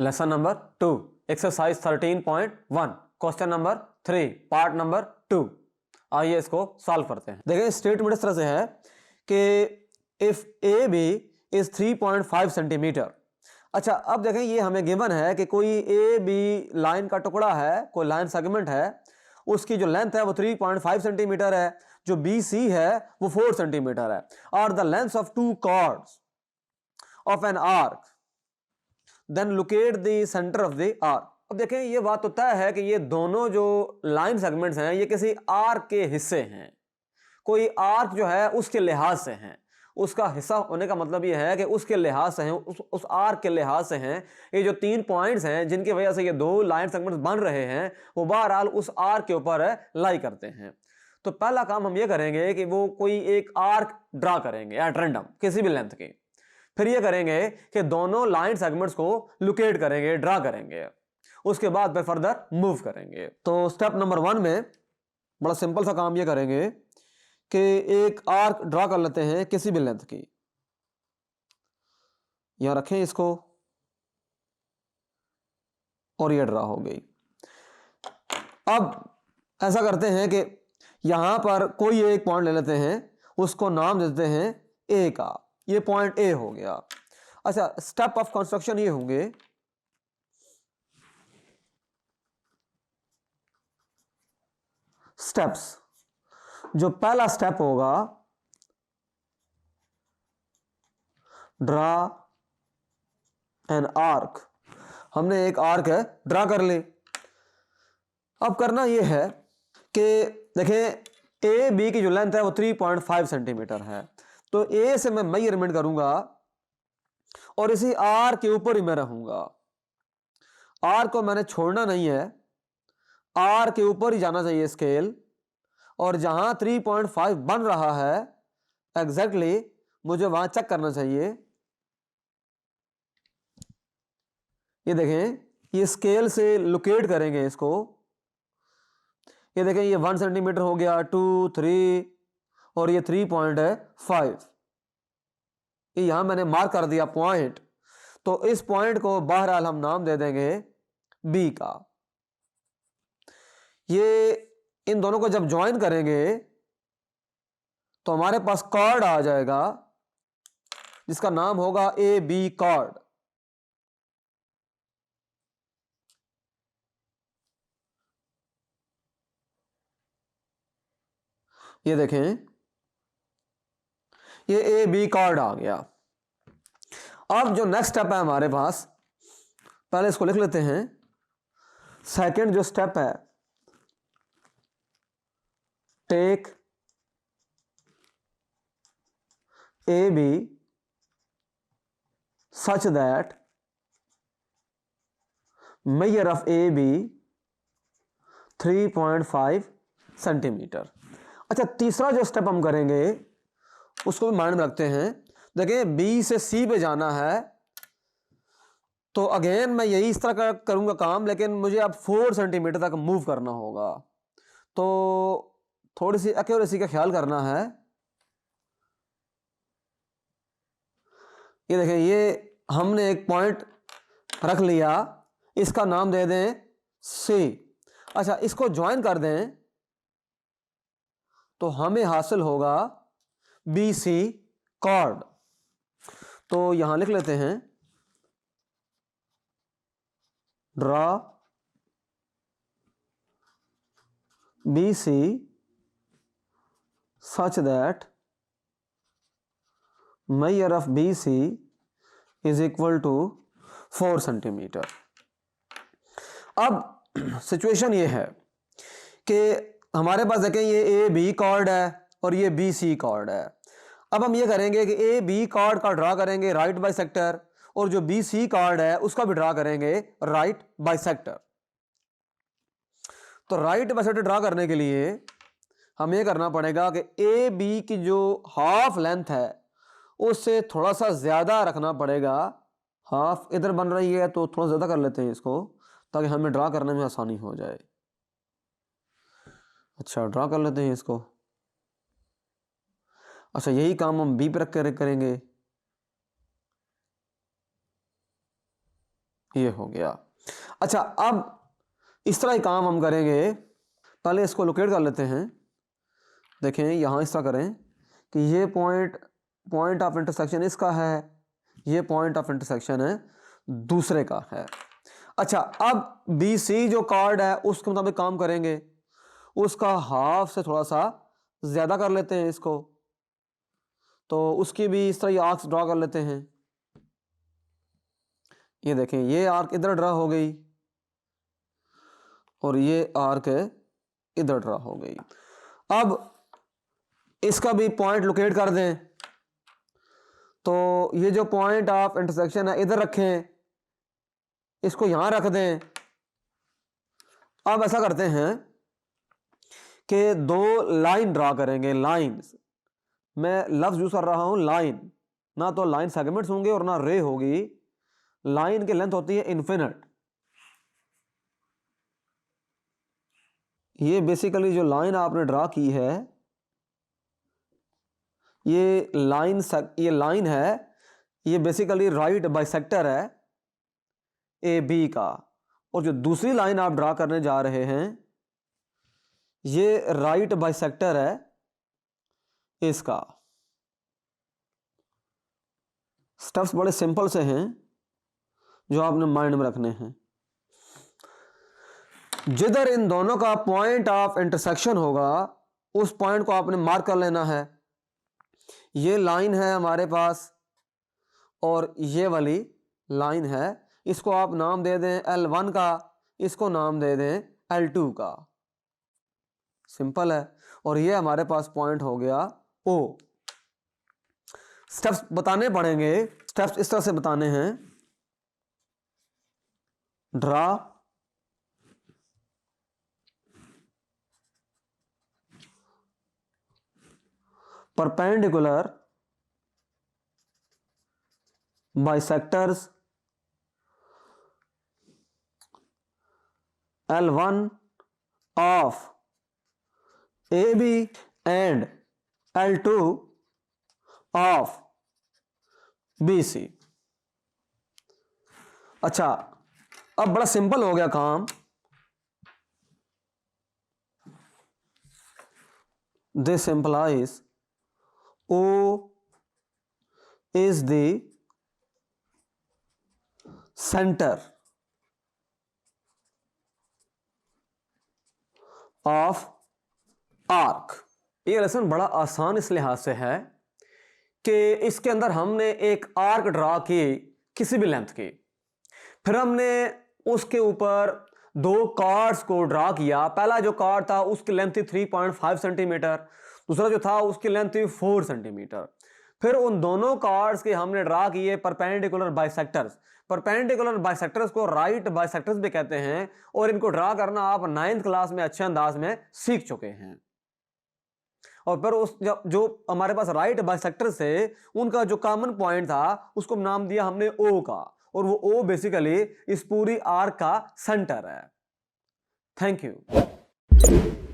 Lesson number 2 exercise 13.1 question number 3 part number 2। आइए इसको solve करते हैं। देखिए स्टेटमेंट इस तरह से है कि if A B is 3.5 centimetre. अच्छा अब देखें ये हमें गिवन है कि कोई ए बी लाइन का टुकड़ा है, कोई लाइन सेगमेंट है, उसकी जो लेंथ है वो 3.5 सेंटीमीटर है, जो बी सी है वो 4 सेंटीमीटर है, और the length of two chords of an arc then locate the centre of the arc. अब देखें ये बात तो तय है कि ये दोनों जो लाइन सेगमेंट्स हैं ये किसी आर्क के हिस्से हैं, कोई आर्क जो है उसके लिहाज से हैं, उसका हिस्सा होने का मतलब ये है कि उसके लिहाज से हैं, उस आर्क के लिहाज से हैं। ये जो 3 पॉइंट्स हैं जिनकी वजह से ये 2 लाइन सेगमेंट्स बन रहे हैं वो बहरहाल उस आर्क के ऊपर लाई करते हैं। तो पहला काम हम ये करेंगे कि वो कोई एक आर्क ड्रा करेंगे एट रैंडम किसी भी लेंथ की, फिर ये करेंगे कि दोनों लाइन सेगमेंट्स को लोकेट करेंगे, ड्रा करेंगे, उसके बाद फिर फर्दर मूव करेंगे। तो स्टेप नंबर 1 में बड़ा सिंपल सा काम ये करेंगे कि एक आर्क ड्रा कर लेते हैं किसी भी लेंथ की, यहां रखें इसको, और ये ड्रा हो गई। अब ऐसा करते हैं कि यहां पर कोई एक पॉइंट ले लेते हैं, उसको नाम देते हैं ए का, ये पॉइंट ए हो गया। अच्छा स्टेप ऑफ कंस्ट्रक्शन ये होंगे, स्टेप्स। जो पहला स्टेप होगा ड्रा एन आर्क, हमने एक आर्क है ड्रा कर ले। अब करना यह है कि देखें ए बी की जो लेंथ है वो 3.5 सेंटीमीटर है, तो ए से मैं मेजरमेंट करूंगा और इसी आर के ऊपर ही मैं रहूंगा। आर को मैंने छोड़ना नहीं है, आर के ऊपर ही जाना चाहिए स्केल, और जहां 3.5 बन रहा है एग्जैक्टली मुझे वहां चेक करना चाहिए। ये देखें ये स्केल से लोकेट करेंगे इसको, ये देखें ये 1 सेंटीमीटर हो गया, 2 3 और ये 3.5, ये यहां मैंने मार्क कर दिया पॉइंट। तो इस पॉइंट को बहरहाल हम नाम दे देंगे बी का। ये इन दोनों को जब ज्वाइन करेंगे तो हमारे पास कॉर्ड आ जाएगा जिसका नाम होगा ए बी कॉर्ड। ये देखें ये ए बी कॉर्ड आ गया। अब जो नेक्स्ट स्टेप है हमारे पास, पहले इसको लिख लेते हैं। सेकंड जो स्टेप है, take A B such that measure of A B 3.5 centimetre. अच्छा तीसरा जो स्टेप हम करेंगे उसको भी माइंड में रखते हैं। देखिए बी से सी पे जाना है, तो अगेन मैं यही इस तरह का करूंगा काम, लेकिन मुझे अब 4 सेंटीमीटर तक मूव करना होगा, तो थोड़ी सी एक्यूरेसी का ख्याल करना है। ये देखें ये हमने एक पॉइंट रख लिया, इसका नाम दे दें सी। अच्छा इसको ज्वाइन कर दें तो हमें हासिल होगा बी सी कॉर्ड। तो यहां लिख लेते हैं draw B C such that measure of BC is equal to 4 centimetre. अब सिचुएशन ये है कि हमारे पास देखें ये ए बी कॉर्ड है और ये बी सी कॉर्ड है। अब हम ये करेंगे कि ए बी कॉर्ड का ड्रा करेंगे राइट बाइसेक्टर, और जो बी सी कॉर्ड है उसका भी ड्रा करेंगे राइट बाइसेक्टर। तो राइट बाइसेक्टर ड्रा करने के लिए हमें ये करना पड़ेगा कि ए बी की जो हाफ लेंथ है उससे थोड़ा सा ज्यादा रखना पड़ेगा। हाफ इधर बन रही है तो थोड़ा ज्यादा कर लेते हैं इसको, ताकि हमें ड्रा करने में आसानी हो जाए। अच्छा ड्रा कर लेते हैं इसको। अच्छा यही काम हम बी पर रख कर करेंगे। ये हो गया। अच्छा, अब इस तरह ही काम हम करेंगे। पहले इसको लोकेट कर लेते हैं। देखें यहाँ इस तरह करें कि ये पॉइंट ऑफ इंटरसेक्शन इसका है, ये पॉइंट ऑफ इंटरसेक्शन है दूसरे का है। अच्छा, अब बी सी जो कार्ड है उसके मुताबिक काम करेंगे। उसका हाफ से थोड़ा सा ज़्यादा कर लेते हैं इसको, तो उसकी भी इस तरह आर्क्स ड्रा कर लेते हैं। ये देखें, ये आर्क इधर ड्रा हो गई और ये आर्क इधर ड्रा हो गई। अब इसका भी पॉइंट लोकेट कर दें, तो ये जो पॉइंट ऑफ इंटरसेक्शन है इधर रखें, इसको यहां रख दें। अब ऐसा करते हैं कि दो लाइन ड्रा करेंगे। लाइंस, मैं लफ्ज यूज कर रहा हूं लाइन, ना तो लाइन सेगमेंट्स होंगे और ना रे होगी। लाइन की लेंथ होती है इन्फिनिट। ये बेसिकली जो लाइन आपने ड्रा की है, ये लाइन है, ये बेसिकली राइट बाइसेक्टर है ए बी का। और जो दूसरी लाइन आप ड्रा करने जा रहे हैं, ये राइट बाइसेक्टर है इसका। स्टेप्स बड़े सिंपल से हैं जो आपने माइंड में रखने हैं। जिधर इन दोनों का पॉइंट ऑफ इंटरसेक्शन होगा उस पॉइंट को आपने मार्क कर लेना है। ये लाइन है हमारे पास और ये वाली लाइन है, इसको आप नाम दे दें L1 का, इसको नाम दे दें L2 का। सिंपल है। और ये हमारे पास पॉइंट हो गया O। स्टेप्स बताने पड़ेंगे। स्टेप्स इस तरह से बताने हैं। Draw perpendicular bisectors L1 of AB and L2 of BC। अच्छा, अब बड़ा सिंपल हो गया काम। This implies O is the center of arc। ये लेसन बड़ा आसान इस लिहाज से है कि इसके अंदर हमने एक आर्क ड्रा की किसी भी लेंथ की, फिर हमने उसके ऊपर दो कार्ड्स को ड्रा किया। पहला जो कार्ड था उसकी लेंथ थी 3.5 सेंटीमीटर, दूसरा जो था उसकी लेंथ थी 4 सेंटीमीटर। फिर उन दोनों कार्ड्स के हमने ड्रा किए परपेंडिकुलर बाइसेक्टर्स। परपेंडिकुलर बाइसेक्टर्स को राइट बाइसेक्टर्स भी कहते हैं और इनको ड्रा करना आप 9th क्लास में अच्छे अंदाज में सीख चुके हैं। और फिर उस जो हमारे पास राइट बाइसेक्टर से उनका जो कॉमन पॉइंट था उसको नाम दिया हमने ओ का, और वो ओ बेसिकली इस पूरी आर्क का सेंटर है। Thank you.